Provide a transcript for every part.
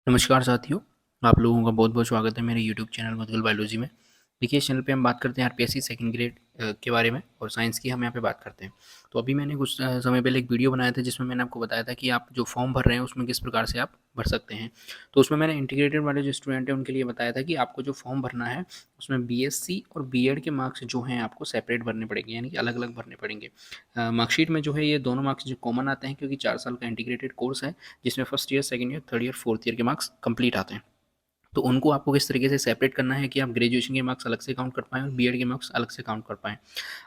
नमस्कार साथियों, आप लोगों का बहुत-बहुत स्वागत है मेरे यूट्यूब चैनल मधुल बायोलॉजी में। देखिए इस चैनल पे हम बात करते हैं आरपीएससी सेकंड ग्रेड के बारे में और साइंस की हम यहाँ पे बात करते हैं। तो अभी मैंने कुछ समय पहले एक वीडियो बनाया था जिसमें मैंने आपको बताया था कि आप जो फॉर्म भर रहे हैं उसमें किस प्रकार से आप भर सकते हैं। तो उसमें मैंने इंटीग्रेटेड वाले जो स्टूडेंट हैं उनके लिए बताया था कि आपको जो फॉर्म भरना है उसमें बीएससी और बीएड के मार्क्स जो हैं आपको सेपरेट भरने पड़ेंगे, यानी कि अलग-अलग भरने पड़ेंगे। मार्कशीट में जो है ये दोनों मार्क्स जो कॉमन आते हैं क्योंकि 4 साल का इंटीग्रेटेड कोर्स है जिसमें first year, second year, third year, fourth year के मार्क्स कंप्लीट आते हैं। तो उनको आपको किस तरीके से सेपरेट करना है कि आप ग्रेजुएशन के मार्क्स अलग से काउंट कर पाएँ और बीएड के मार्क्स अलग से काउंट कर पाएँ।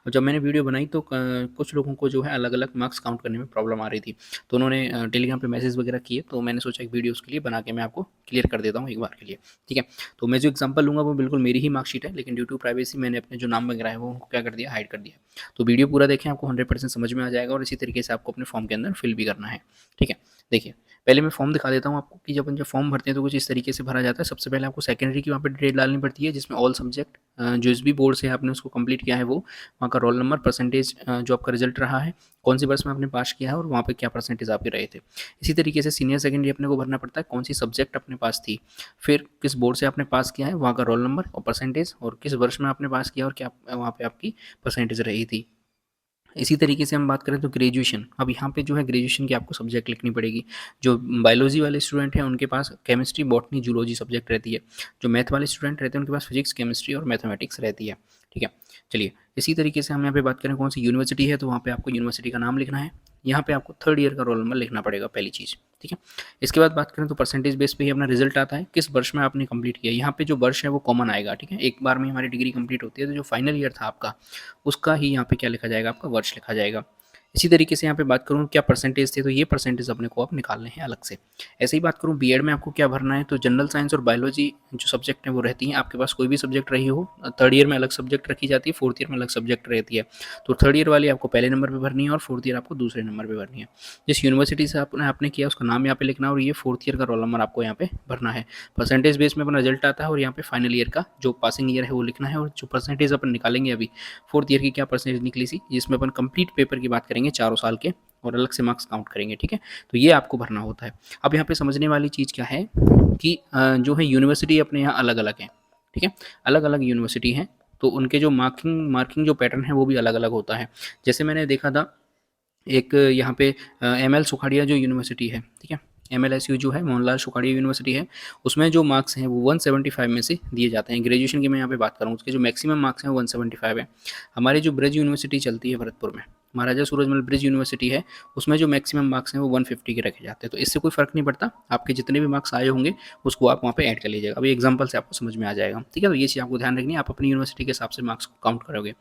और जब मैंने वीडियो बनाई तो कुछ लोगों को जो है अलग-अलग मार्क्स काउंट करने में प्रॉब्लम आ रही थी। तो उन्होंने टेलीग्राम पे मैसेज वगैरह किए, तो मैंने सोचा एक वीडियो उसके लिए बना के मैं आपको क्लियर कर देता हूँ एक बार के लिए, ठीक है? तो मैं जो एग्ज़ाम्पल लूँगा वो बिल्कुल मेरी ही मार्कशीट है, लेकिन ड्यू टू प्राइवेसी मैंने अपने जो नाम वगैरह है वो उनको क्या कर दिया, हाइड कर दिया। तो वीडियो पूरा देखें, आपको 100% समझ में आ जाएगा और इसी तरीके से आपको अपने फॉर्म के अंदर फिल भी करना है, ठीक है? देखिए, पहले मैं फॉर्म दिखा देता हूँ आपको कि जब अपन जब फॉर्म भरते हैं तो कुछ इस तरीके से भरा जाता है। सबसे पहले आपको सेकेंडरी की वहाँ पे डिटेल डालनी पड़ती है जिसमें ऑल सब्जेक्ट जो इस भी बोर्ड से आपने उसको कंप्लीट किया है वो, वहाँ का रोल नंबर, परसेंटेज जो आपका रिजल्ट रहा है, कौन सी वर्ष में आपने पास किया है और वहाँ पे क्या परसेंटेज आपके रहे थे। इसी तरीके से सीनियर सेकेंडरी अपने को भरना पड़ता है, कौन सी सब्जेक्ट अपने पास थी, फिर किस बोर्ड से आपने पास किया है, वहाँ का रोल नंबर और परसेंटेज, और किस वर्ष में आपने पास किया और क्या वहाँ पे आपकी परसेंटेज रही थी। इसी तरीके से हम बात करें तो ग्रेजुएशन, अब यहाँ पे जो है ग्रेजुएशन की आपको सब्जेक्ट लिखनी पड़ेगी। जो बायोलॉजी वाले स्टूडेंट हैं उनके पास केमिस्ट्री, बॉटनी, जूलॉजी सब्जेक्ट रहती है। जो मैथ वाले स्टूडेंट रहते हैं उनके पास फिजिक्स, केमिस्ट्री और मैथमेटिक्स रहती है, ठीक है? चलिए, इसी तरीके से हम यहाँ पे बात करें कौन सी यूनिवर्सिटी है, तो वहाँ पे आपको यूनिवर्सिटी का नाम लिखना है। यहाँ पे आपको थर्ड ईयर का रोल नंबर लिखना पड़ेगा, पहली चीज़, ठीक है? इसके बाद बात करें तो परसेंटेज बेस पे ही अपना रिजल्ट आता है, किस वर्ष में आपने कंप्लीट किया। यहाँ पे जो वर्ष है वो कॉमन आएगा, ठीक है? एक बार में हमारी डिग्री कंप्लीट होती है तो जो फाइनल ईयर था आपका, उसका ही यहाँ पे क्या लिखा जाएगा, आपका वर्ष लिखा जाएगा। इसी तरीके से यहाँ पे बात करूँ क्या परसेंटेज थे, तो ये परसेंटेज अपने को आप निकालने हैं अलग से। ऐसे ही बात करूँ बीएड में आपको क्या भरना है, तो जनरल साइंस और बायोलॉजी जो सब्जेक्ट हैं वो रहती हैं। आपके पास कोई भी सब्जेक्ट रही हो, थर्ड ईयर में अलग सब्जेक्ट रखी जाती है, फोर्थ ईयर में अलग सब्जेक्ट रहती है। तो थर्ड ईयर वाली आपको पहले नंबर पर भरनी है और फोर्थ ईयर आपको दूसरे नंबर पर भरनी है। जिस यूनिवर्सिटी से आपने आपने किया उसका नाम यहाँ पे लिखना है और ये फोर्थ ईयर का रोल नंबर आपको यहाँ पे भरना है। परसेंटेज बेस में अपना रिजल्ट आता है और यहाँ पे फाइनल ईयर का जो पासिंग ईयर है वो लिखना है, और जो परसेंटेज अपन निकालेंगे अभी फोर्थ ईयर की क्या परसेंटेज निकली थी, जिसमें अपन कंप्लीट पेपर की बात करेंगे चारों साल के और अलग से मार्क्स काउंट करेंगे, ठीक है? तो ये आपको भरना होता है। अब यहाँ पे समझने वाली चीज़ क्या है कि जो है यूनिवर्सिटी अपने यहाँ अलग अलग है, ठीक है? अलग अलग यूनिवर्सिटी हैं, तो उनके जो मार्किंग मार्किंग जो पैटर्न है वो भी अलग अलग होता है। जैसे मैंने देखा था एक यहाँ पे एम एल सुखाड़िया जो यूनिवर्सिटी है, ठीक है? एमएलएसयू जो है मोहनलाल सुखाड़िया यूनिवर्सिटी है, उसमें जो मार्क्स हैं वो 175 में से दिए जाते हैं। ग्रेजुएशन की मैं यहाँ पे बात करूँ, उसके जो मैक्सिमम मार्क्स हैं वो 175 है। हमारी जो ब्रज यूनिवर्सिटी चलती है भरतपुर में, महाराजा सूरजमल ब्रिज यूनिवर्सिटी है, उसमें जो मैक्सिमम मार्क्स हैं वो 150 के रखे जाते हैं। तो इससे कोई फ़र्क नहीं पड़ता, आपके जितने भी मार्क्स आए होंगे उसको आप वहाँ पे ऐड कर लीजिएगा। अभी एग्जांपल से आपको समझ में आ जाएगा, ठीक है? तो ये चीज़ आपको ध्यान रखनी है, आप अपनी यूनिवर्सिटी के हिसाब से मार्क्स को काउंट करोगे।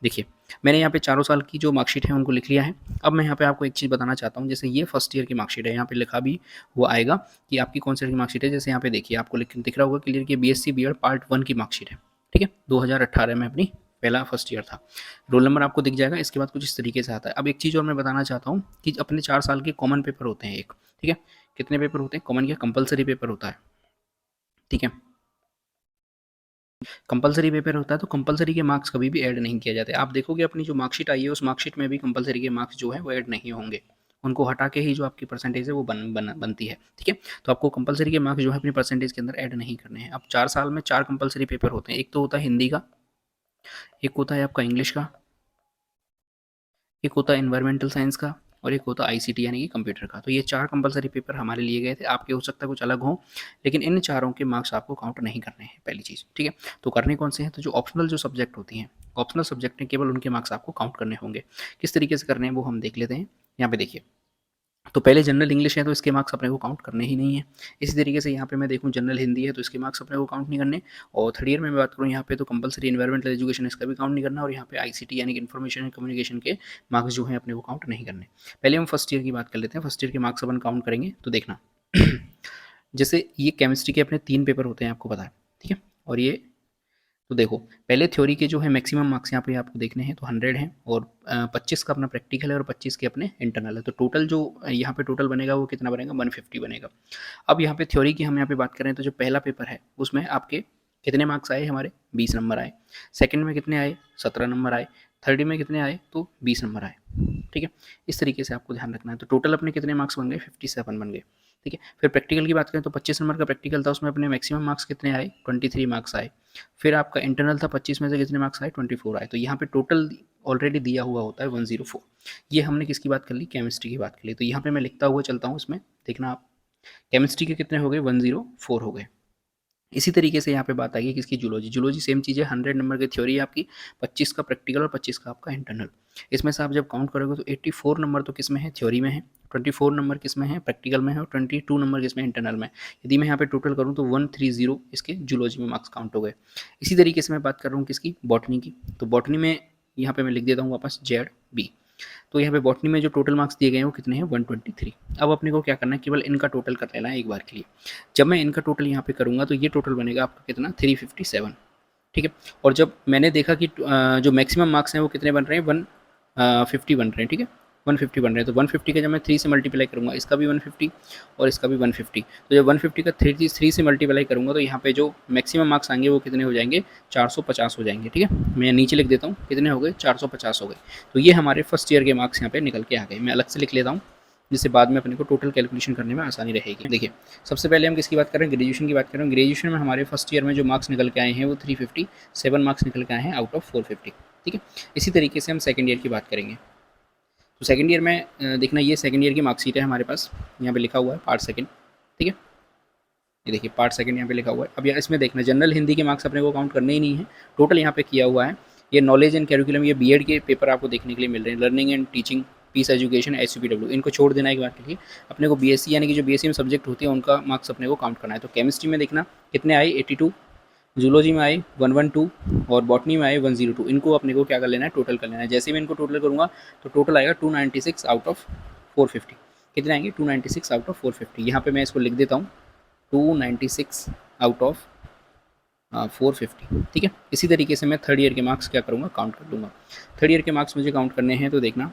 देखिए, मैंने यहाँ पे चारों साल की जो मार्कशीट है उनको लिख लिया है। अब मैं यहाँ पे आपको एक चीज़ बताना चाहता हूँ, जैसे ये फर्स्ट ईयर की मार्कशीट है, यहाँ पे लिखा भी हुआ आएगा कि आपकी कौन सी मार्कशीट है। जैसे यहाँ पे देखिए आपको दिख रहा होगा क्लियर कि बीएससी बीएड पार्ट 1 की मार्कशीट है, ठीक है? 2018 में अपनी पहला फर्स्ट ईयर था। रोल नंबर आपको दिख जाएगा। इसके बाद कुछ इस तरीके से आता है। अब एक चीज़ और मैं बताना चाहता हूँ कि अपने 4 साल के कॉमन पेपर होते हैं एक, ठीक है? कितने पेपर होते हैं? कॉमन क्या कंपल्सरी पेपर होता है, ठीक है? कंपल्सरी पेपर होता है तो कंपल्सरी के मार्क्स कभी भी ऐड नहीं किए जाते। आप देखोगे अपनी जो मार्कशीट आई है उस मार्कशीट में भी कंपल्सरी के मार्क्स जो है वो ऐड नहीं होंगे। उनको हटा के ही जो आपकी परसेंटेज है वो बनती है, ठीक है? तो आपको कंपल्सरी के मार्क्स जो है अपनी परसेंटेज के अंदर ऐड नहीं करने हैं। अब 4 साल में 4 कंपल्सरी पेपर होते हैं। एक तो होता है हिंदी का, एक होता है आपका इंग्लिश का, एक होता है एनवायरमेंटल साइंस का और एक होता है आईसीटी यानी कि कंप्यूटर का। तो ये 4 कंपल्सरी पेपर हमारे लिए गए थे। आपके हो सकता है कुछ अलग हो, लेकिन इन चारों के मार्क्स आपको काउंट नहीं करने हैं, पहली चीज़, ठीक है? तो करने कौन से हैं? तो जो ऑप्शनल जो सब्जेक्ट होती हैं, ऑप्शनल सब्जेक्ट हैं केवल उनके मार्क्स आपको काउंट करने होंगे। किस तरीके से करने हैं वो हम देख लेते हैं। यहाँ पे देखिए, तो पहले जनरल इंग्लिश है तो इसके मार्क्स अपने को काउंट करने ही नहीं है। इसी तरीके से यहाँ पे मैं देखूँ जनरल हिंदी है तो इसके मार्क्स अपने को काउंट नहीं करने। और थर्ड ईयर में मैं बात करूँ यहाँ पे तो कंपल्सरी एनवायरमेंटल एजुकेशन इसका भी काउंट नहीं करना, और यहाँ पे आईसीटी यानी कि इन्फॉर्मेशन एंड कम्युनिकेशन के मार्क्स जो हैं अपने को काउंट नहीं करने। पहले हम फर्स्ट ईयर की बात कर लेते हैं। फर्स्ट ईयर के मार्क्स अपन काउंट करेंगे तो देखना जैसे ये केमिस्ट्री के अपने 3 पेपर होते हैं आपको पता है, ठीक है? और ये तो देखो, पहले थ्योरी के जो है मैक्सिमम मार्क्स यहाँ पे आपको देखने हैं तो 100 हैं, और 25 का अपना प्रैक्टिकल है और 25 के अपने इंटरनल है। तो टोटल जो यहाँ पे टोटल बनेगा वो कितना बनेगा? 150 बनेगा। अब यहाँ पे थ्योरी की हम यहाँ पे बात करें तो जो पहला पेपर है उसमें आपके कितने मार्क्स आए? हमारे 20 नंबर आए। सेकंड में कितने आए? 17 नंबर आए। थर्ड में कितने आए? तो 20 नंबर आए, ठीक है? इस तरीके से आपको ध्यान रखना है। तो टोटल अपने कितने मार्क्स बन गए? 57 बन गए, ठीक है। फिर प्रैक्टिकल की बात करें तो 25 नंबर का प्रैक्टिकल था, उसमें अपने मैक्सिमम मार्क्स कितने आए, 23 मार्क्स आए। फिर आपका इंटरनल था, 25 में से कितने मार्क्स आए, 24 आए। तो यहाँ पे टोटल ऑलरेडी दिया हुआ होता है 104। ये हमने किसकी बात कर ली, केमिस्ट्री की बात कर ली। तो यहाँ पे मैं लिखता हुआ चलता हूँ, इसमें देखना आप, केमिस्ट्री के कितने हो गए, 104 हो गए। इसी तरीके से यहाँ पे बात आ गई किसकी, जूलॉजी। जूलॉजी सेम चीज़ है, 100 नंबर की थ्योरी है आपकी, 25 का प्रैक्टिकल और 25 का आपका इंटरनल। इसमें से आप जब काउंट करोगे तो 84 नंबर तो किस में है, थ्योरी में है, 24 नंबर किस में है, प्रैक्टिकल में है, और 22 नंबर किस में, इंटरनल में। यदि मैं यहाँ पे टोटल करूँ तो 130 इसके जूलॉजी में मार्क्स काउंट हो गए। इसी तरीके से मैं बात कर रहा हूँ किसकी, बॉटनी की। तो बॉटनी में यहाँ पे मैं लिख देता हूँ वापस ZB। तो यहाँ पे बॉटनी में जो टोटल मार्क्स दिए गए हैं वो कितने हैं, 123। अब अपने को क्या करना है, केवल इनका टोटल कर लेना है एक बार के लिए। जब मैं इनका टोटल यहाँ पे करूँगा तो ये टोटल बनेगा आपका कितना, 357। ठीक है। और जब मैंने देखा कि जो मैक्सिमम मार्क्स हैं वो कितने बन रहे हैं, 150 बन रहे हैं। ठीक है, 150 बन रहे हैं। तो 150 का जब मैं 3 से मल्टीप्लाई करूँगा, इसका भी 150 और इसका भी 150। तो जब 150 का 3 से मल्टीप्लाई करूँगा तो यहाँ पे जो मैक्सिमम मार्क्स आएंगे वो कितने हो जाएंगे, 450 हो जाएंगे। ठीक है, मैं नीचे लिख देता हूँ, कितने हो गए, 450 हो गए। तो ये हमारे फर्स्ट ईयर के मार्क्स यहाँ पे निकल के आ गए। मैं अलग से लिख लेता हूँ, जिससे बाद में अपने को टोटल कैलकुलेशन करने में आसानी रहेगी। देखिए, सबसे पहले हम किसकी बात कर रहे हैं, ग्रेजुएशन की बात कर रहे हैं। ग्रेजुएशन में हमारे फर्स्ट ईयर में जो मार्क्स निकल के आए हैं वो 357 मार्क्स निकल के आए हैं आउट ऑफ 450। ठीक है। इसी तरीके से हम सेकंड ईयर की बात करेंगे। तो सेकंड ईयर में देखना, ये सेकंड ईयर की मार्कशीट है हमारे पास, यहाँ पे लिखा हुआ है पार्ट सेकंड। ठीक है, ये देखिए पार्ट सेकंड यहाँ पे लिखा हुआ है। अब यहाँ इसमें देखना, जनरल हिंदी के मार्क्स अपने को काउंट करने ही नहीं है, टोटल यहाँ पे किया हुआ है। ये नॉलेज एंड कैरिकुलम, ये बीएड के पेपर आपको देखने के लिए मिल रहे हैं। Learning and teaching, peace education, SUPW, इनको छोड़ देना एक बार के लिए। अपने को BSc यानी कि जो BSc में सब्जेक्ट होते हैं उनका मार्क्स अपने को काउंट करना है। तो केमिस्ट्री में देखना कितने आए, 82, जूलॉजी में आए 112 और बॉटनी में आए 102। इनको अपने को क्या कर लेना है, टोटल कर लेना है। जैसे मैं इनको टोटल करूँगा तो टोटल आएगा 296 आउट ऑफ 450। कितने आएंगे, 296 आउट ऑफ 450। यहाँ पे मैं इसको लिख देता हूँ, 296 आउट ऑफ 450। ठीक है। इसी तरीके से मैं थर्ड ईयर के मार्क्स क्या करूँगा, काउंट कर लूँगा। थर्ड ईयर के मार्क्स मुझे काउंट करने हैं, तो देखना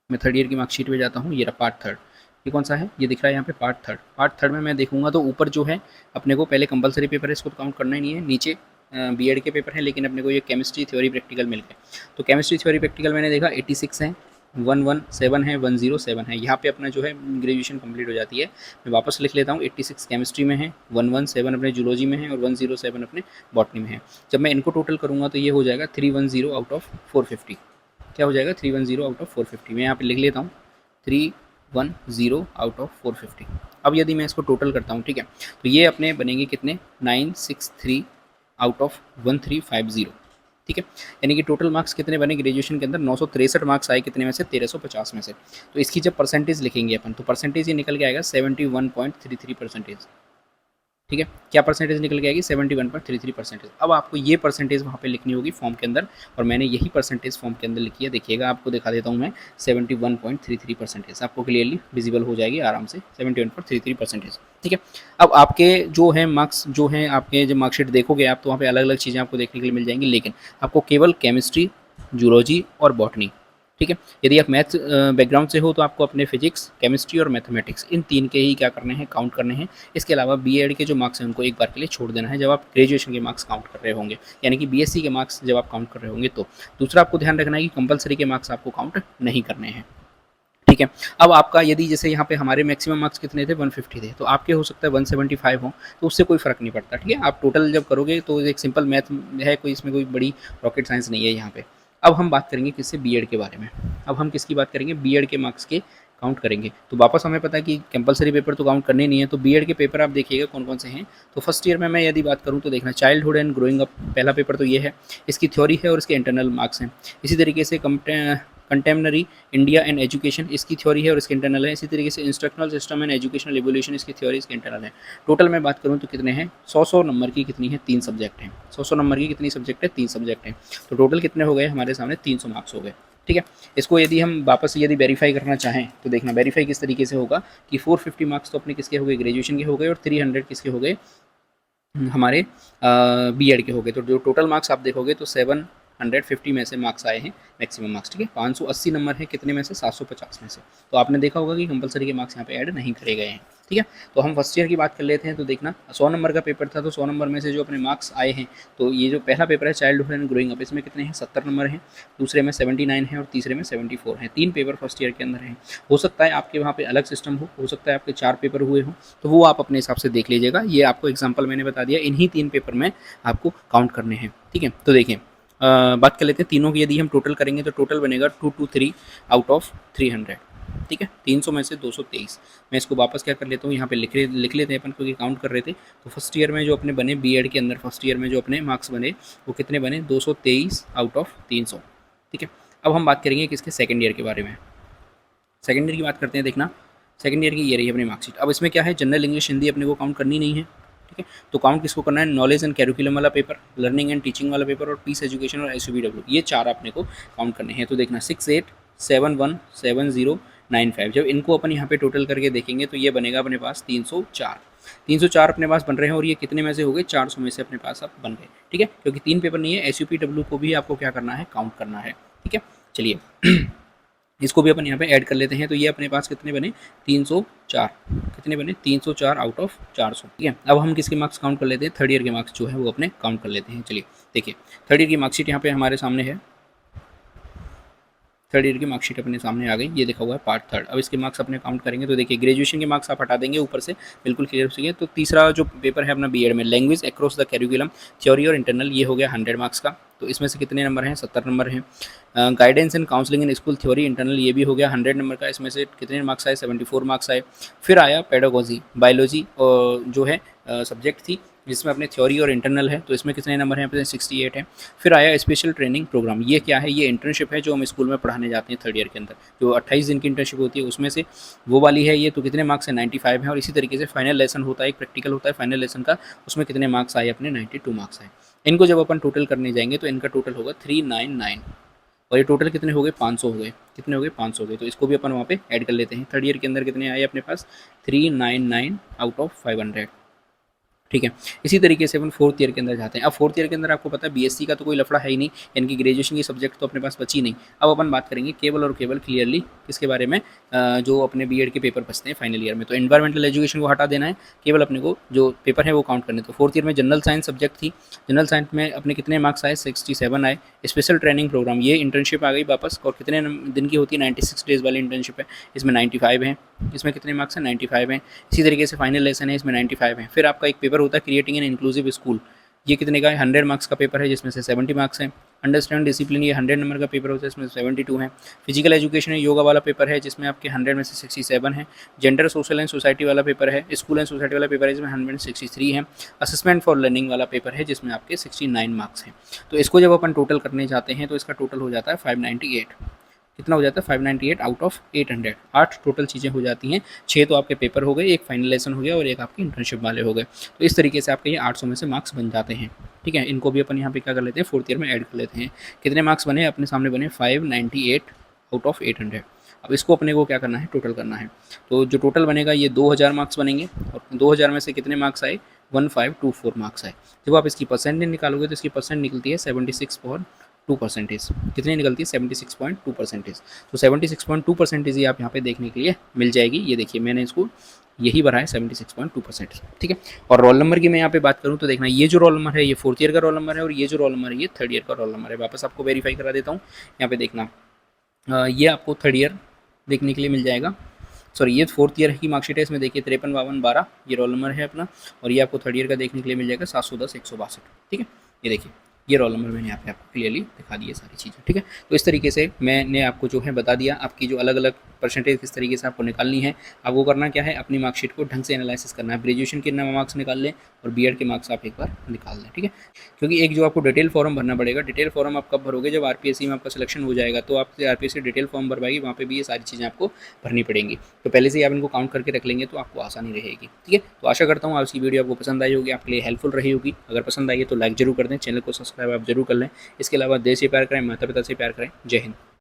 मैं थर्ड ईयर की मार्कशीट पे जाता हूँ। ये रहा पार्ट थर्ड, ये कौन सा है, ये दिख रहा है यहाँ पे पार्ट थर्ड। पार्ट थर्ड में मैं देखूंगा तो ऊपर जो है अपने को पहले कंपलसरी पेपर है, इसको तो काउंट करना ही नहीं है। नीचे बीएड के पेपर हैं, लेकिन अपने को ये केमिस्ट्री थ्योरी प्रैक्टिकल मिल गए। तो केमिस्ट्री थ्योरी प्रैक्टिकल मैंने देखा 86 है, 117 है, 107 है। यहाँ पे अपना जो है ग्रेजुएशन कंप्लीट हो जाती है। मैं वापस लिख लेता हूँ, 86 केमिस्ट्री में है, 117 अपने जूलॉजी में है और 107 अपने बॉटनी में है। जब मैं इनको टोटल करूँगा तो ये हो जाएगा 310 आउट ऑफ 450। क्या हो जाएगा, 310 आउट ऑफ 450। मैं यहाँ पे लिख लेता हूँ 310 आउट ऑफ 450। अब यदि मैं इसको टोटल करता हूँ, ठीक है, तो ये अपने बनेंगे कितने, 963 आउट ऑफ 1350। ठीक है, यानी कि टोटल मार्क्स कितने बने ग्रेजुएशन के अंदर, 963 मार्क्स आए कितने में से, 1350 में से। तो इसकी जब परसेंटेज लिखेंगे अपन तो परसेंटेज ये निकल के आएगा 71.33%। ठीक है, क्या परसेंटेज निकल के आएगी, 71.33%। अब आपको ये परसेंटेज वहाँ पे लिखनी होगी फॉर्म के अंदर, और मैंने यही परसेंटेज फॉर्म के अंदर लिखी है। देखिएगा, आपको दिखा देता हूँ मैं, 71.33% आपको क्लियरली विजिबल हो जाएगी आराम से, 71.33%। ठीक है। अब आपके जो है मार्क्स, जो है आपके जो मार्कशीट देखोगे आप, तो वहाँ पे अलग अलग चीज़ें आपको देखने के लिए मिल जाएंगी, लेकिन आपको केवल केमिस्ट्री, जूलॉजी और बॉटनी, ठीक है, यदि आप मैथ बैकग्राउंड से हो तो आपको अपने फिजिक्स, केमिस्ट्री और मैथमेटिक्स, इन तीन के ही क्या करने हैं, काउंट करने हैं। इसके अलावा बीएड के जो मार्क्स हैं उनको एक बार के लिए छोड़ देना है जब आप ग्रेजुएशन के मार्क्स काउंट कर रहे होंगे, यानी कि BSc के मार्क्स जब आप काउंट कर रहे होंगे। तो दूसरा आपको ध्यान रखना है कि कंपलसरी के मार्क्स आपको काउंट नहीं करने हैं। ठीक है। अब आपका यदि जैसे यहाँ पे हमारे मैक्सिमम मार्क्स कितने थे, 150 थे, तो आपके हो सकता है 175 हो, तो उससे कोई फ़र्क नहीं पड़ता। ठीक है, आप टोटल जब करोगे तो एक सिंपल मैथ है, कोई इसमें कोई बड़ी रॉकेट साइंस नहीं है यहाँ पे। अब हम बात करेंगे किससे, बीएड के बारे में। अब हम किसकी बात करेंगे, बीएड के मार्क्स के काउंट करेंगे। तो वापस हमें पता है कि कंपलसरी पेपर तो काउंट करने नहीं है, तो बीएड के पेपर आप देखिएगा कौन कौन से हैं। तो फर्स्ट ईयर में मैं यदि बात करूँ तो देखना, चाइल्डहुड एंड ग्रोइंग अप, पहला पेपर तो ये है, इसकी थ्योरी है और इसके इंटरनल मार्क्स हैं। इसी तरीके से कंटेम्पररी इंडिया एंड एजुकेशन, इसकी थ्योरी है और इसके इंटरनल है। इसी तरीके से instructional system and educational evolution, इसकी थ्योरी, इसके इंटरनल है। टोटल मैं बात करूँ तो कितने हैं, 100 नंबर की कितनी है, 3 सब्जेक्ट हैं। 100 नंबर की कितनी सब्जेक्ट है, 3 सब्जेक्ट हैं। तो टोटल कितने हो गए हमारे सामने, 300 मार्क्स हो गए। ठीक है, इसको यदि हम वापस यदि वेरीफाई करना चाहें तो देखना वेरीफाई किस तरीके से होगा कि 450 मार्क्स तो अपने किसके हो गए, ग्रेजुएशन के हो गए, और 300 किसके हो गए, हमारे बीएड के हो गए। तो जो टोटल मार्क्स आप देखोगे तो 750 में से मार्क्स आए हैं मैक्सिमम मार्क्स। ठीक है, 580 नंबर है कितने में से, 750 में से। तो आपने देखा होगा कि कंपलसरी के मार्क्स यहाँ पे ऐड नहीं करे गए हैं। ठीक है। तो हम फर्स्ट ईयर की बात कर लेते हैं। तो देखना 100 नंबर का पेपर था, तो 100 नंबर में से जो अपने मार्क्स आए हैं, तो ये जो पहला पेपर है चाइल्डहुड एंड ग्रोइंग अप, इसमें कितने हैं 70 नंबर हैं, दूसरे में 79 है और तीसरे में 74 हैं। 3 पेपर फर्स्ट ईयर के अंदर हैं। हो सकता है आपके वहाँ पे अलग सिस्टम हो सकता है आपके 4 पेपर हुए हों, तो वो आप अपने हिसाब से देख लीजिएगा। ये आपको एग्जाम्पल मैंने बता दिया, इन्हीं 3 पेपर में आपको काउंट करने हैं। ठीक है। तो देखिए बात कर लेते हैं तीनों की। यदि हम टोटल करेंगे तो टोटल बनेगा 223 आउट ऑफ 300। ठीक है। 300 में से 223। मैं इसको वापस क्या कर लेता हूँ, यहाँ पे लिख लेते हैं अपन, क्योंकि काउंट कर रहे थे। तो फर्स्ट ईयर में जो अपने बने बीएड के अंदर, फर्स्ट ईयर में जो अपने मार्क्स बने वो कितने बने, 223 आउट ऑफ 300। ठीक है। अब हम बात करेंगे किसके, सेकेंड ईयर के बारे में। सेकेंड ईयर की बात करते हैं। देखना सेकेंड ईयर की ये रही अपनी मार्कशीट। अब इसमें क्या है, जनरल इंग्लिश हिंदी अपने को काउंट करनी नहीं है। ठीक है। तो काउंट किसको करना है, नॉलेज एंड कैरिकुलम वाला पेपर, लर्निंग एंड टीचिंग वाला पेपर और पीस एजुकेशन और एसयूबीडब्ल्यू, ये 4 अपने को काउंट करने हैं। तो देखना 68717095, जब इनको अपन यहाँ पे टोटल करके देखेंगे तो ये बनेगा अपने पास 304। 304 अपने पास बन रहे हैं और ये कितने में से हो गए, 400 में से अपने पास अब बन गए। ठीक है। क्योंकि 3 पेपर नहीं है, एसयूपीडब्ल्यू को भी आपको क्या करना है, काउंट करना है। ठीक है। चलिए इसको भी अपन यहाँ पे ऐड कर लेते हैं। तो ये अपने पास कितने बने, 304। कितने बने, 304 आउट ऑफ 400। ठीक है। अब हम किसके मार्क्स काउंट कर लेते हैं, थर्ड ईयर के मार्क्स जो है वो अपने काउंट कर लेते हैं। चलिए देखिए थर्ड ईयर की मार्कशीट यहाँ पे हमारे सामने है। थर्ड ईयर की मार्कशीट अपने सामने आ गई, ये देखा हुआ है पार्ट थर्ड। अब इसके मार्क्स अपने काउंट करेंगे तो देखिए ग्रेजुएशन के मार्क्स आप हटा देंगे ऊपर से, बिल्कुल क्लियर हो गया। तो तीसरा जो पेपर है अपना बीएड में, language across the curriculum, theory और इंटरनल, ये हो गया 100 मार्क्स का। तो इसमें से कितने नंबर हैं, 70 नंबर हैं। Guidance and counselling in school theory internal, ये भी हो गया 100 नंबर का। इसमें से कितने मार्क्स आए, 74 मार्क्स आए। फिर आया पेडागोजी, बायोलॉजी जो है सब्जेक्ट थी, जिसमें अपने थ्योरी और इंटरनल है, तो इसमें कितने नंबर हैं, अपने 68 हैं। फिर आया स्पेशल ट्रेनिंग प्रोग्राम, ये क्या है, ये इंटर्नशिप है जो हम स्कूल में पढ़ाने जाते हैं थर्ड ईयर के अंदर, जो 28 दिन की इंटर्नशिप होती है, उसमें से वो वाली है ये। तो कितने मार्क्स है, 95 है। और इसी तरीके से फाइनल लेसन होता है, एक प्रैक्टिकल होता है फाइनल लेसन का, उसमें कितने मार्क्स आए, अपने 92 मार्क्स आए। इनको जब अपन टोटल करने जाएंगे तो इनका टोटल होगा 399, और ये टोटल कितने हो गए, 500 हो गए। कितने हो गए, 500 हो गए। तो इसको भी अपन वहाँ पे ऐड कर लेते हैं। थर्ड ईयर के अंदर कितने आए अपने पास, 399 आउट ऑफ 500। ठीक है। इसी तरीके से अपन फोर्थ ईयर के अंदर जाते हैं। अब फोर्थ ईयर के अंदर आपको पता है बीएससी का तो कोई लफड़ा है ही नहीं, यानी कि ग्रेजुएशन की सब्जेक्ट तो अपने पास बची नहीं। अब अपन बात करेंगे केवल और केवल क्लियरली किसके बारे में, जो अपने बीएड के पेपर बचते हैं फाइनल ईयर में। तो एनवायरमेंटल एजुकेशन को हटा देना है, केवल अपने को जो पेपर है वो काउंट करने। तो फोर्थ ईयर में जनरल साइंस सब्जेक्ट थी, जनरल साइंस में अपने कितने मार्क्स आए, 67 आए। स्पेशल ट्रेनिंग प्रोग्राम, ये इंटर्नशिप आ गई वापस, और कितने दिन की होती है, 96 डेज वाली इंटर्नशिप है, इसमें 95 हैं। इसमें कितने मार्क्स हैं, 95 हैं। इसी तरीके से फाइनल लेसन है, इसमें 95 हैं। फिर आपका एक पेपर होता है क्रिएटिंग एन इंक्लूसिव स्कूल, ये कितने का है, 100 मार्क्स का पेपर है, जिसमें से 70 मार्क्स हैं। अंडरस्टैंड डिसिप्लिन, ये 100 नंबर का पेपर होता है, इसमें 72 है। फिजिकल एजुकेशन है, योगा वाला पेपर है, जिसमें आपके 100 में से 67 है। जेंडर सोशल एंड सोसाइटी वाला पेपर है, स्कूल एंड सोसाइटी वाला पेपर है, जिसमें 163 है। असेसमेंट फॉर लर्निंग वाला पेपर है, जिसमें आपके 69 मार्क्स हैं। तो इसको जब अपन टोटल करने जाते हैं तो इसका टोटल हो जाता है 598। कितना हो जाता है, 598 आउट ऑफ 800। 8 टोटल चीज़ें हो जाती हैं। 6 तो आपके पेपर हो गए, एक फाइनल लेसन हो गया और एक आपकी इंटर्नशिप वाले हो गए। तो इस तरीके से आपके ये 800 में से मार्क्स बन जाते हैं। ठीक है। इनको भी अपन यहाँ पे क्या कर लेते हैं, फोर्थ ईयर में ऐड कर लेते हैं। कितने मार्क्स बने, अपने सामने बने 598 आउट ऑफ 800। अब इसको अपने को क्या करना है, टोटल करना है। तो जो टोटल बनेगा ये 2000 मार्क्स बनेंगे, और 2000 में से कितने मार्क्स आए, 1524 मार्क्स आए। जब आप इसकी परसेंटेज निकालोगे तो इसकी परसेंट निकलती है 76.2%। कितनी निकलती है, 76.2%। तो 76.2% ही आप यहाँ पे देखने के लिए मिल जाएगी। ये देखिए मैंने इसको यही भरा है 76.2%। ठीक है। और रोल नंबर की मैं यहाँ पे बात करूँ तो देखना, ये जो रोल नंबर है ये फोर्थ ईयर का रोल नंबर है, और ये जो रोल नंबर है ये थर्ड ईयर का रोल नंबर है। वापस आपको वेरीफाई करा देता हूँ, यहाँ पे देखना ये आपको थर्ड ईयर देखने के लिए मिल जाएगा। सॉरी, ये फोर्थ ईयर की मार्कशीट है, इसमें देखिए 53 52 12 ये रोल नंबर है अपना, और ये आपको थर्ड ईयर का देखने के लिए मिल जाएगा 710 162। ठीक है। ये देखिए ये रोल नंबर मैंने यहाँ पे आपको क्लियरली दिखा दी है सारी चीज़ें। ठीक है। तो इस तरीके से मैंने आपको जो है बता दिया, आपकी जो अलग अलग परसेंटेज किस तरीके से आपको निकालनी है। आपको करना क्या है, अपनी मार्कशीट को ढंग से एनालिसिस करना है। ग्रेजुएशन के मार्क्स निकाल लें और बीएड के मार्क्स आप एक बार निकाल लें। ठीक है। क्योंकि एक जो आपको डिटेल फॉर्म भरना पड़ेगा, डिटेल फॉर्म आप कब भरोगे, जब आरपीएससी में आपका सिलेक्शन हो जाएगा, तो आप आरपीएससी डिटेल फॉर्म भरवाएगी, वहाँ पे भी ये सारी चीज़ें आपको भरनी पड़ेंगी। तो पहले से ही आप इनको काउंट करके रख लेंगे तो आपको आसानी रहेगी। ठीक है। तो आशा करता हूँ आपकी वीडियो आपको पसंद आई होगी, आपके लिए हेल्पफुल रही होगी। अगर पसंद आई है तो लाइक जरूर कर दें, चैनल को सब्सक्राइब आप जरूर कर लें। इसके अलावा देश से प्यार करें, माता पिता से प्यार करें। जय हिंद।